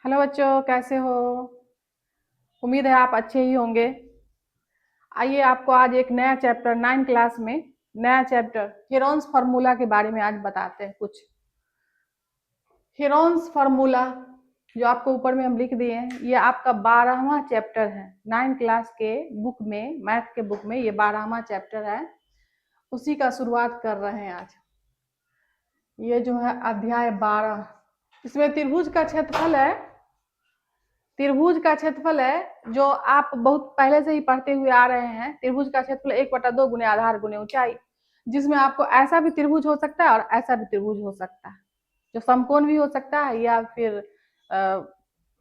Hello बच्चों, कैसे हो? उम्मीद है आप अच्छे ही होंगे। आइए आपको आज एक नया चैप्टर 9 क्लास में नया चैप्टर हेरोन्स फार्मूला के बारे में आज बताते हैं कुछ। हेरोन्स फार्मूला जो आपको ऊपर में हम लिख दिए हैं, ये आपका 12वां चैप्टर है। 9 क्लास के बुक में, मैथ के बुक में ये 12वां चैप्टर है। उसी का शुरुआत कर रहे हैं आज। ये जो है अध्याय 12, इसमें त्रिभुज का क्षेत्रफल है। त्रिभुज का क्षेत्रफल है जो आप बहुत पहले से ही पढ़ते हुए आ रहे हैं। त्रिभुज का क्षेत्रफल 1/2 गुने आधार गुने ऊंचाई, जिसमें आपको ऐसा भी त्रिभुज हो सकता है और ऐसा भी त्रिभुज हो सकता है, जो समकोण भी हो सकता है या फिर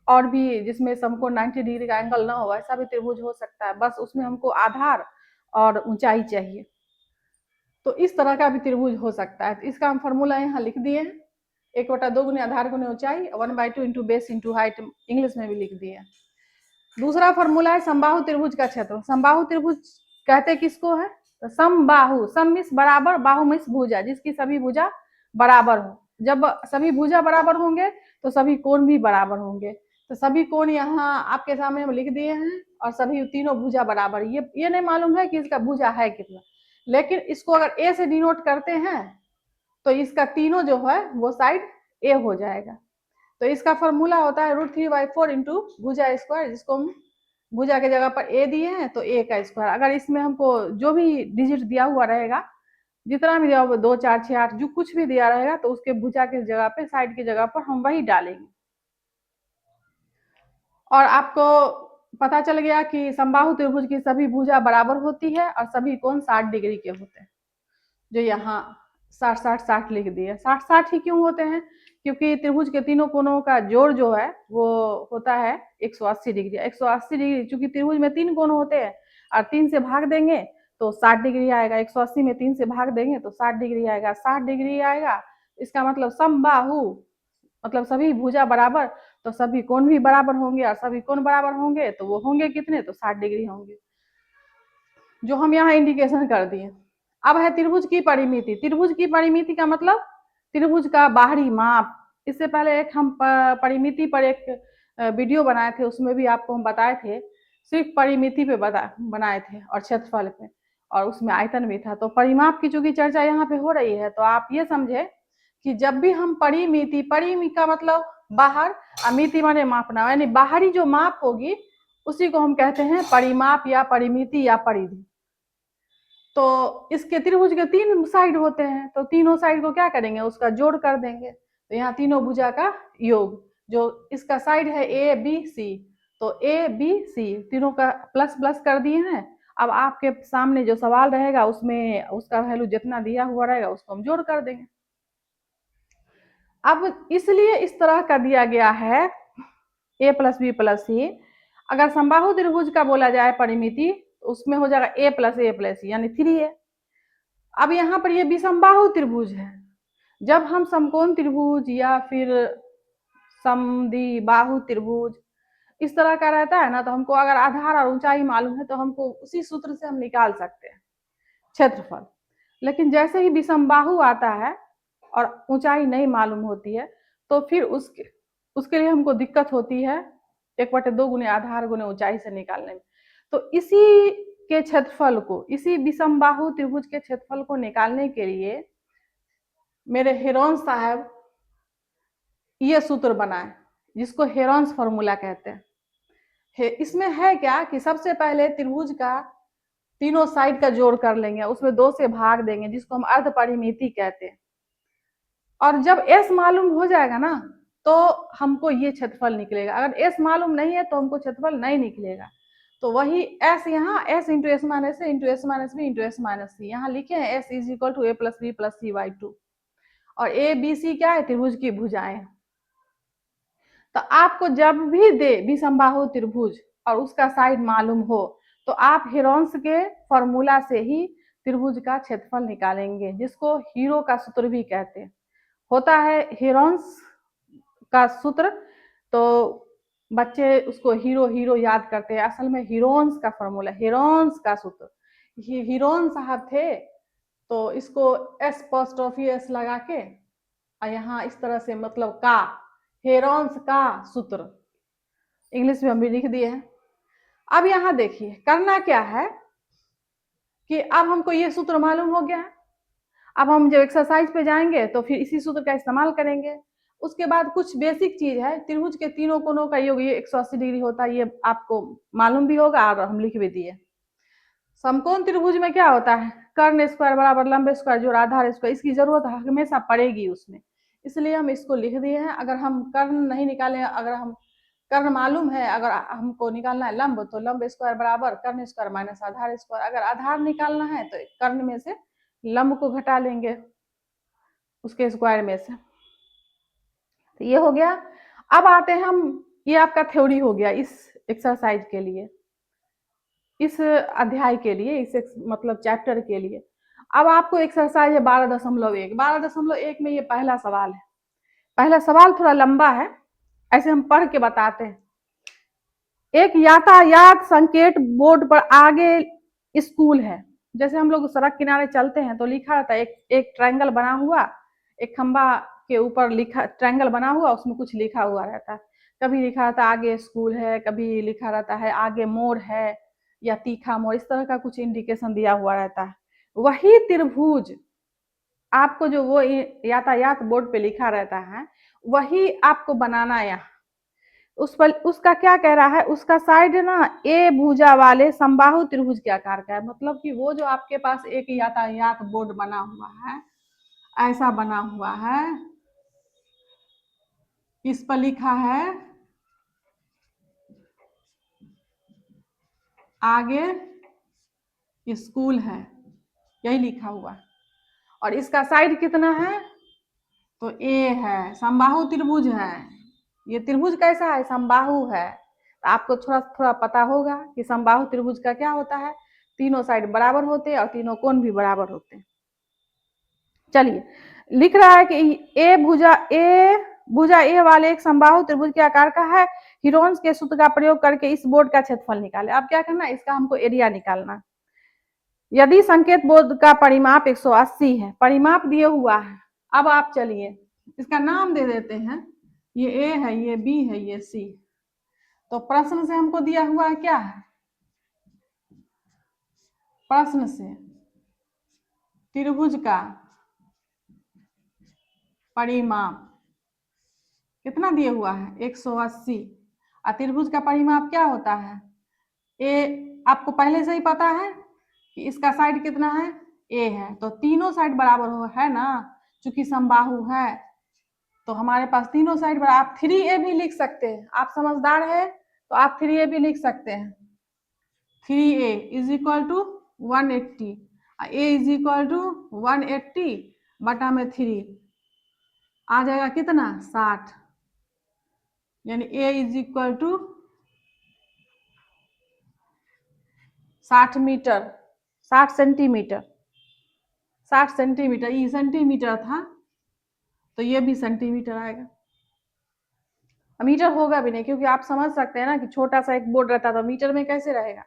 और भी जिसमें समकोण 90 डिग्री का एंगल ना हो, ऐसा भी त्रिभुज हो सकता है। बस उसमें हमको आधार और ऊंचाई चाहिए। तो इस तरह का भी त्रिभुज हो सकता है। तो इसका हम फॉर्मूला यहाँ लिख दिए हैं। 1/2 गुने आधार गुने ऊंचाई, 1/2 into base into height, English में भी लिख दिए। दूसरा फॉर्मूला है समबाहु त्रिभुज का क्षेत्र। समबाहु त्रिभुज कहते किसको है? तो समबाहु, सम मीन्स बराबर, बाहु मीन्स भुजा, जिसकी सभी भुजा बराबर हो। जब सभी भुजा बराबर होंगे तो सभी कोण भी बराबर होंगे। तो सभी कोण यहाँ आपके सामने हम लिख दिए हैं, और सभी तीनों भुजा बराबर। ये नहीं मालूम है कि इसका भुजा है कितना, लेकिन इसको अगर ए से डिनोट करते हैं तो इसका तीनों जो है वो साइड ए हो जाएगा। तो इसका फॉर्मूला होता है √3/4 इंटू भुजा स्क्वायर, जिसको हम भुजा के जगह पर ए दिए हैं तो ए का स्क्वायर। अगर इसमें हमको जो भी डिजिट दिया हुआ रहेगा, जितना भी दिया हुआ 2 4 6 8 जो कुछ भी दिया रहेगा, तो उसके भुजा की जगह पे, साइड की जगह पर हम वही डालेंगे। और आपको पता चल गया कि समबाहु त्रिभुज की सभी भुजा बराबर होती है और सभी कोण 60 डिग्री के होते हैं। जो यहाँ 60 60 60 लिख दिए। 60 60 ही क्यों होते हैं? क्योंकि त्रिभुज के तीनों कोणों का जोड़ जो है वो होता है 180 डिग्री। 180 डिग्री, चूंकि त्रिभुज में 3 कोण होते हैं और 3 से भाग देंगे तो 60 डिग्री आएगा। 180 में 3 से भाग देंगे तो 60 डिग्री आएगा। 60 डिग्री आएगा, इसका मतलब समबाहु, मतलब सभी भुजा बराबर, तो सभी कोण भी बराबर होंगे, और सभी कोण बराबर होंगे तो वो होंगे कितने? तो 60 डिग्री होंगे, जो हम यहाँ इंडिकेशन कर दिए। अब है त्रिभुज की परिमिति। त्रिभुज की परिमिति का मतलब त्रिभुज का बाहरी माप। इससे पहले एक हम परिमिति पर एक वीडियो बनाए थे, उसमें भी आपको हम बताए थे। सिर्फ परिमिति पे बनाए थे और क्षेत्रफल पे, और उसमें आयतन भी था। तो परिमाप की चूंकि चर्चा यहाँ पे हो रही है, तो आप ये समझे कि जब भी हम परिमिति, परिमिति का मतलब बाहर, मिति माने मापना, यानी बाहरी जो माप होगी उसी को हम कहते हैं परिमाप या परिमिति या परिधि। तो इसके त्रिभुज के 3 साइड होते हैं, तो तीनों साइड को क्या करेंगे? उसका जोड़ कर देंगे। तो यहाँ तीनों भुजा का योग, जो इसका साइड है ए बी सी, तो ए बी सी तीनों का प्लस प्लस कर दिए हैं। अब आपके सामने जो सवाल रहेगा उसमें उसका वैल्यू जितना दिया हुआ रहेगा उसको हम जोड़ कर देंगे। अब इसलिए इस तरह का दिया गया है ए प्लस बी प्लस सी। अगर समबाहु त्रिभुज का बोला जाए परिमिति, तो उसमें हो जाएगा ए प्लस सी यानी 3a। अब यहाँ पर ये विषमबाहु त्रिभुज है। जब हम समकोण त्रिभुज या फिर समद्विबाहु त्रिभुज इस तरह का रहता है ना, तो हमको अगर आधार और ऊंचाई मालूम है तो हमको उसी सूत्र से हम निकाल सकते हैं क्षेत्रफल। लेकिन जैसे ही विषमबाहु आता है और ऊंचाई नहीं मालूम होती है, तो फिर उसके उसके लिए हमको दिक्कत होती है 1/2 गुने आधार गुने ऊंचाई से निकालने में। तो इसी के क्षेत्रफल को, इसी विषमबाहु त्रिभुज के क्षेत्रफल को निकालने के लिए मेरे हेरोन साहब ये सूत्र बनाए, जिसको हेरोन्स फॉर्मूला कहते हैं। इसमें है क्या कि सबसे पहले त्रिभुज का तीनों साइड का जोड़ कर लेंगे, उसमें 2 से भाग देंगे, जिसको हम अर्ध परिमिति कहते हैं। और जब एस मालूम हो जाएगा ना, तो हमको ये क्षेत्रफल निकलेगा। अगर एस मालूम नहीं है तो हमको क्षेत्रफल नहीं निकलेगा। तो वही एस, यहाँ S into S minus A into S minus B into S minus C, यहाँ लिखे हैं S is equal to A plus B plus C by 2। और ए बी सी क्या है? त्रिभुज की भुजाएं। तो आपको जब भी दे विषमबाहु त्रिभुज और उसका साइड मालूम हो, तो आप हेरोन्स के फॉर्मूला से ही त्रिभुज का क्षेत्रफल निकालेंगे, जिसको हीरो का सूत्र भी कहते हैं। होता है हेरोन्स का सूत्र, तो बच्चे उसको हीरो हीरो याद करते हैं। असल में हीरोन्स का फॉर्मूला, हीरोन्स का सूत्र। हीरोन साहब थे, तो इसको एस पोस्टोफी एस लगा के और यहाँ इस तरह से, मतलब का, हेरोन्स का सूत्र इंग्लिश में हम भी लिख दिए हैं। अब यहां देखिए करना क्या है कि अब हमको ये सूत्र मालूम हो गया है। अब हम जब एक्सरसाइज पे जाएंगे तो फिर इसी सूत्र का इस्तेमाल करेंगे। उसके बाद कुछ बेसिक चीज है, त्रिभुज के तीनों कोनों का योग ये 180 डिग्री होता है, ये आपको मालूम भी होगा और हम लिख भी दिए। समकोण त्रिभुज में क्या होता है, कर्ण स्क्वायर बराबर लंब स्क्वायर जोड़ आधार स्क्वायर, इसकी जरूरत हमेशा पड़ेगी उसमें, इसलिए हम इसको लिख दिए हैं। अगर हम कर्ण नहीं निकाले, अगर हम कर्ण मालूम है, अगर हमको निकालना है लंब, तो लंब स्क्वायर बराबर कर्ण स्क्वायर माइनस आधार स्क्वायर। अगर आधार निकालना है तो कर्ण में से लंब को घटा लेंगे उसके स्क्वायर में से। तो ये हो गया। अब आते हैं हम, ये आपका थ्योरी हो गया इस एक्सरसाइज के लिए, इस अध्याय के लिए, इस मतलब चैप्टर के लिए। अब आपको एक्सरसाइज है 12.1। 12.1 में ये पहला सवाल है। पहला सवाल थोड़ा लंबा है, ऐसे हम पढ़ के बताते हैं। एक यातायात संकेत बोर्ड पर आगे स्कूल है। जैसे हम लोग सड़क किनारे चलते हैं तो लिखा रहता है, एक ट्रायंगल बना हुआ, एक खंबा के ऊपर लिखा ट्रायंगल बना हुआ, उसमें कुछ लिखा हुआ रहता है। कभी लिखा रहता है आगे स्कूल है, कभी लिखा रहता है आगे मोड़ है या तीखा मोड़, इस तरह का कुछ इंडिकेशन दिया हुआ रहता है। वही त्रिभुज आपको जो वो यातायात बोर्ड पे लिखा रहता है वही आपको बनाना है। यहाँ उस पर उसका क्या कह रहा है, उसका साइड ना ए भुजा वाले समबाहु त्रिभुज के आकार का है। मतलब कि वो जो आपके पास एक यातायात बोर्ड बना हुआ है, ऐसा बना हुआ है, इस पर लिखा है आगे स्कूल है, यही लिखा हुआ है। और इसका साइड कितना है, तो ए है, समबाहु त्रिभुज है। ये त्रिभुज कैसा है, समबाहु है। तो आपको थोड़ा थोड़ा पता होगा कि समबाहु त्रिभुज का क्या होता है, तीनों साइड बराबर होते हैं और तीनों कोण भी बराबर होते हैं। चलिए, लिख रहा है कि भुजा ए वाले एक समबाहु त्रिभुज के आकार का है। हिरोन्स के सूत्र का प्रयोग करके इस बोर्ड का क्षेत्रफल निकाले। अब क्या करना है, इसका हमको एरिया निकालना। यदि संकेत बोर्ड का परिमाप 180 है, परिमाप दिए हुआ है। अब आप चलिए इसका नाम दे देते हैं, ये ए है, ये बी है, ये सी। तो प्रश्न से हमको दिया हुआ है क्या है, प्रश्न से त्रिभुज का परिमाप कितना दिए हुआ है, 180। और त्रिभुज का परिमाप क्या होता है, ए आपको पहले से ही पता है कि इसका साइड कितना है, ए है। तो तीनों साइड बराबर हो है ना, चूंकि समबाहु है तो हमारे पास तीनों साइड बराबर। आप 3a भी लिख सकते हैं, आप समझदार है तो आप 3a भी लिख सकते हैं। 3a is equal to 180, a is equal to 180 बटा में 3 आ जाएगा कितना, 60। यानी a is equal to 60 metre, 60 centimetre. 60 centimetre, ये सेंटीमीटर था तो ये भी सेंटीमीटर आएगा। मीटर होगा भी नहीं, क्योंकि आप समझ सकते हैं ना कि छोटा सा एक बोर्ड रहता तो मीटर में कैसे रहेगा।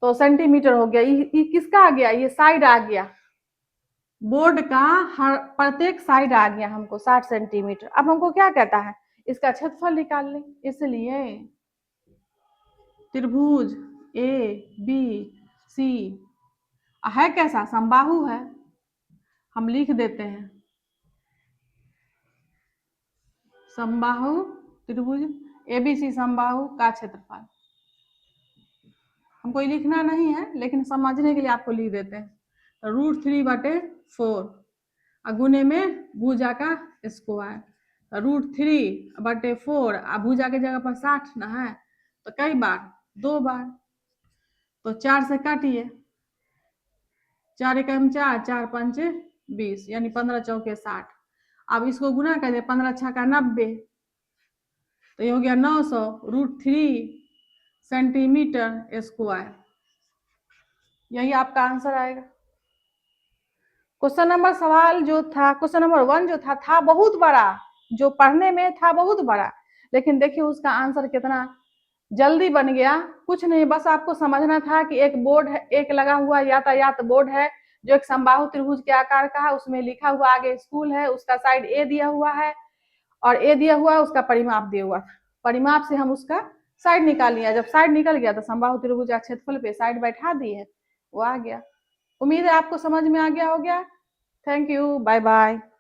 तो सेंटीमीटर हो गया। ये किसका आ गया, ये साइड आ गया, बोर्ड का हर प्रत्येक साइड आ गया हमको 60 सेंटीमीटर। अब हमको क्या कहता है, इसका क्षेत्रफल निकाल लें। इसलिए त्रिभुज ए बी सी है कैसा, समबाहु है, हम लिख देते हैं समबाहु त्रिभुज एबीसी समबाहु का क्षेत्रफल। हमको लिखना नहीं है लेकिन समझने के लिए आपको लिख देते हैं। तो √3/4 गुने में भुजा का स्क्वायर, √3/4 भुजा के जगह पर 60 ना है तो कई बार, 2 बार। तो 4 से काटिए, 4 एकम 4, 4 पंचे 20, यानी 15 चौके 60। अब इसको गुना कर दे, 15 छक्का 90, तो ये हो गया 900 √3 सेंटीमीटर स्क्वायर। यही आपका आंसर आएगा। क्वेश्चन नंबर सवाल जो था, क्वेश्चन नंबर 1 जो था बहुत बड़ा, जो पढ़ने में था बहुत बड़ा, लेकिन देखिए उसका आंसर कितना जल्दी बन गया। कुछ नहीं, बस आपको समझना था कि एक बोर्ड है, एक लगा हुआ यातायात बोर्ड है जो एक समबाहु त्रिभुज के आकार का है, उसमें लिखा हुआ आगे स्कूल है, उसका साइड ए दिया हुआ है और ए दिया हुआ है, उसका परिमाप दिया हुआ था, परिमाप से हम उसका साइड निकाल लिया। जब साइड निकल गया तो समबाहु त्रिभुज का क्षेत्रफल पे साइड बैठा दिए, वो आ गया। उम्मीद है आपको समझ में आ गया हो गया। Thank you, bye bye.